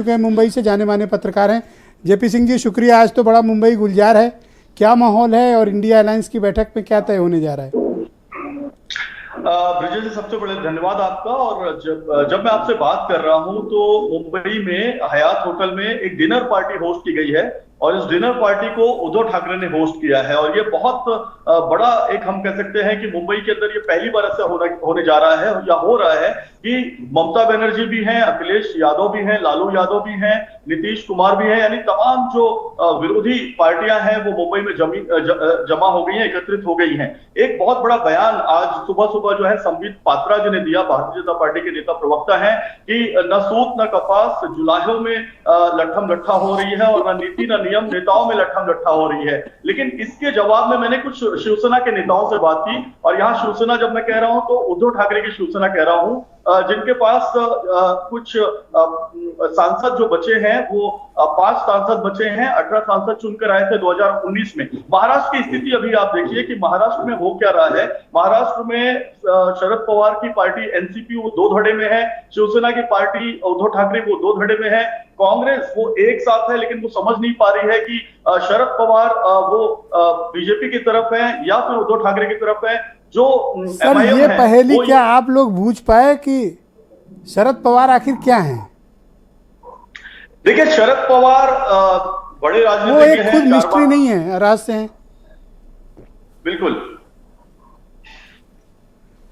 चुके हैं। मुंबई से जाने माने पत्रकार हैं जेपी सिंह जी, शुक्रिया। आज तो बड़ा मुंबई गुलजार है, क्या माहौल है और इंडिया अलायंस की बैठक में क्या तय होने जा रहा है? ब्रिजेश जी, सबसे बड़े धन्यवाद आपका। और जब मैं आपसे बात कर रहा हूं तो मुंबई में हयात होटल में एक डिनर पार्टी होस्ट की गई है और इस डिनर पार्टी को उद्धव ठाकरे ने होस्ट किया है। और ये बहुत बड़ा एक हम कह सकते हैं कि मुंबई के अंदर ये पहली बार ऐसा होने जा रहा है या हो रहा है कि ममता बनर्जी भी हैं, अखिलेश यादव भी हैं, लालू यादव भी हैं, नीतीश कुमार भी हैं, यानी तमाम जो विरोधी पार्टियां हैं वो मुंबई में जमा हो गई हैं, एकत्रित हो गई हैं। एक बहुत बड़ा बयान आज सुबह सुबह जो है संबित पात्रा जी ने दिया, भारतीय जनता पार्टी के नेता प्रवक्ता हैं, कि न सूत न कपास जुलाहों में लट्ठम लट्ठा हो रही है और न नीति न नियम नेताओं में लट्ठम लट्ठा हो रही है। लेकिन इसके जवाब में मैंने कुछ शिवसेना के नेताओं से बात की, और यहाँ शिवसेना जब मैं कह रहा हूं तो उद्धव ठाकरे की शिवसेना कह रहा हूं, जिनके पास कुछ सांसद जो बचे हैं वो 5 सांसद बचे हैं, 18 सांसद चुनकर आए थे 2019 में। महाराष्ट्र की स्थिति अभी आप देखिए कि महाराष्ट्र में हो क्या रहा है। महाराष्ट्र में शरद पवार की पार्टी एनसीपी वो 2 धड़े में है, शिवसेना की पार्टी उद्धव ठाकरे वो 2 धड़े में है, कांग्रेस वो एक साथ है, लेकिन वो समझ नहीं पा रही है कि शरद पवार वो बीजेपी की तरफ है या फिर उद्धव ठाकरे की तरफ है। जो सर ये पहेली क्या आप लोग बूझ पाए कि शरद पवार आखिर क्या हैं? देखिए, शरद पवार बड़े राजनीतिज्ञ वो एक हैं, खुद मिस्ट्री नहीं है, रहस्य है। बिल्कुल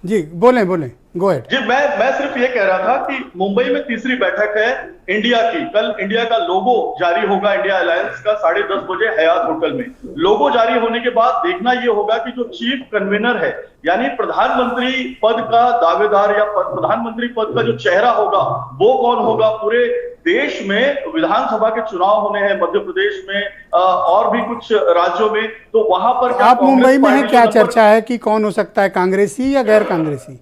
जी बोलें बोलें, गो अहेड। जी, मैं सिर्फ ये कह रहा था कि मुंबई में तीसरी बैठक है इंडिया की। कल इंडिया का लोगो जारी होगा, इंडिया अलायंस का 10:30 बजे हयात होटल में। लोगो जारी होने के बाद देखना ये होगा कि जो चीफ कन्वीनर है, यानी प्रधानमंत्री पद का दावेदार या प्रधानमंत्री पद का जो चेहरा होगा वो कौन होगा। पूरे देश में विधानसभा के चुनाव होने हैं, मध्य प्रदेश में और भी कुछ राज्यों में, तो वहां पर आप मुंबई में है, क्या चर्चा है कि कौन हो सकता है, कांग्रेसी या गैर कांग्रेसी?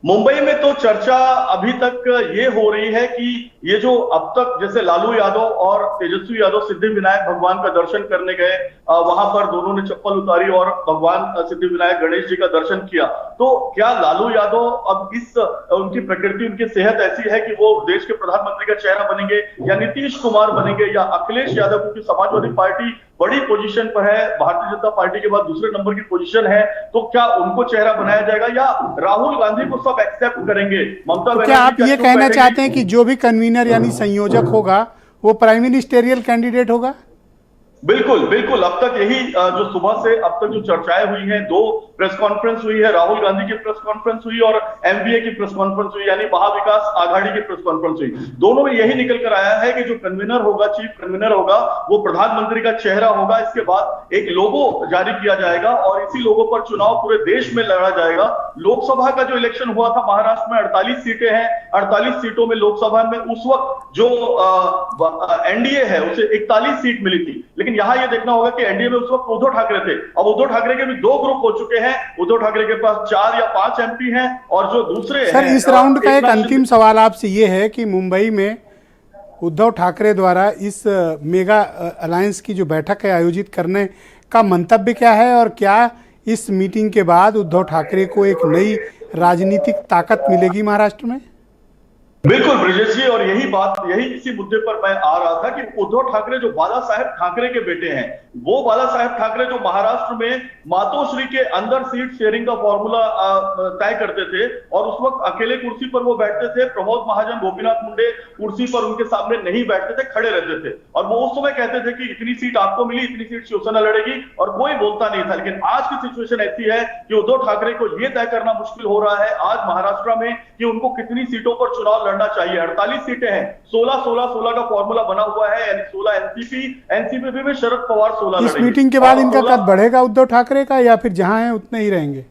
मुंबई में तो चर्चा अभी तक ये हो रही है कि ये जो अब तक जैसे लालू यादव और तेजस्वी यादव सिद्धि विनायक भगवान का दर्शन करने गए, वहां पर दोनों ने चप्पल उतारी और भगवान सिद्धि विनायक गणेश जी का दर्शन किया, तो क्या लालू यादव अब इस उनकी प्रकृति, उनकी सेहत ऐसी है कि वो देश के प्रधानमंत्री का चेहरा बनेंगे, या नीतीश कुमार बनेंगे, या अखिलेश यादव, क्योंकि समाजवादी पार्टी बड़ी पोजीशन पर है, भारतीय जनता पार्टी के बाद दूसरे नंबर की पोजीशन है, तो क्या उनको चेहरा बनाया जाएगा या राहुल गांधी को सब एक्सेप्ट करेंगे? ममता तो क्या आप ये कहना चाहते हैं कि जो भी कन्वीनर यानी संयोजक होगा वो प्राइम मिनिस्टेरियल कैंडिडेट होगा? बिल्कुल बिल्कुल। अब तक यही जो सुबह से अब तक जो चर्चाएं हुई हैं, 2 प्रेस कॉन्फ्रेंस हुई है, राहुल गांधी की प्रेस कॉन्फ्रेंस हुई और एमवीए की प्रेस कॉन्फ्रेंस हुई, यानी महाविकास आघाड़ी की प्रेस कॉन्फ्रेंस हुई। दोनों में यही निकल कर आया है कि जो कन्वीनर होगा, चीफ कन्वीनर होगा, वो प्रधानमंत्री का चेहरा होगा। इसके बाद एक लोगो जारी किया जाएगा और इसी लोगो पर चुनाव पूरे देश में लड़ा जाएगा। लोकसभा का जो इलेक्शन हुआ था महाराष्ट्र में 48 सीटें हैं, 48 सीटों में लोकसभा में उस वक्त जो एनडीए है उसे 41 सीट मिली थी। लेकिन यहां यह देखना होगा कि एनडीए में उस वक्त उद्धव ठाकरे थे। अब उद्धव ठाकरे के भी 2 ग्रुप हो चुके हैं, उद्धव ठाकरे के पास 4 या 5 एमपी हैं और जो दूसरे सर इस राउंड का एक अंतिम सवाल आपसे ये है कि मुंबई में उद्धव ठाकरे द्वारा इस मेगा अलायंस की जो बैठक है आयोजित करने का मंतव्य क्या है, और क्या इस मीटिंग के बाद उद्धव ठाकरे को एक नई राजनीतिक ताकत मिलेगी महाराष्ट्र में? बिल्कुल ब्रिजेश जी, और यही इसी मुद्दे पर मैं आ रहा था कि उद्धव ठाकरे जो बाला साहेब ठाकरे के बेटे हैं, वो बाला साहेब ठाकरे जो महाराष्ट्र में मातोश्री के अंदर सीट शेयरिंग का फॉर्मूला तय करते थे और उस वक्त अकेले कुर्सी पर वो बैठते थे, प्रमोद महाजन, गोपीनाथ मुंडे कुर्सी पर उनके सामने नहीं बैठते थे, खड़े रहते थे, और वो उस समय कहते थे कि इतनी सीट आपको मिली, इतनी सीट शिवसेना लड़ेगी, और कोई बोलता नहीं था। लेकिन आज की सिचुएशन ऐसी है कि उद्धव ठाकरे को यह तय करना मुश्किल हो रहा है आज महाराष्ट्र में कि उनको कितनी सीटों पर चुनाव लड़ना चाहिए। 48 सीटें हैं, 16 का फॉर्मूला बना हुआ है, यानी 16 एनसीपी में शरद पवार 16 इस मीटिंग के बाद इनका कद बढ़ेगा उद्धव ठाकरे का, या फिर जहां है उतने ही रहेंगे?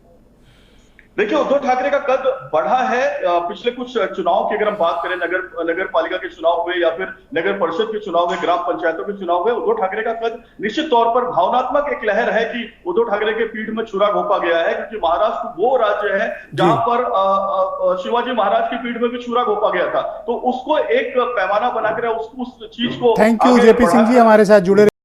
देखिए, उद्धव ठाकरे का कद बढ़ा है। पिछले कुछ चुनाव की अगर हम बात करें, नगर पालिका के चुनाव हुए या फिर नगर परिषद के चुनाव हुए, ग्राम पंचायतों के चुनाव हुए, उद्धव ठाकरे का कद निश्चित तौर पर भावनात्मक एक लहर है कि उद्धव ठाकरे के पीठ में छुरा घोंपा गया है, क्योंकि महाराष्ट्र वो राज्य है जहां पर शिवाजी महाराज की पीठ में भी छुरा घोंपा गया था, तो उसको एक पैमाना बनाकर उस चीज को। Thank you JP Singh ji, हमारे साथ जुड़े।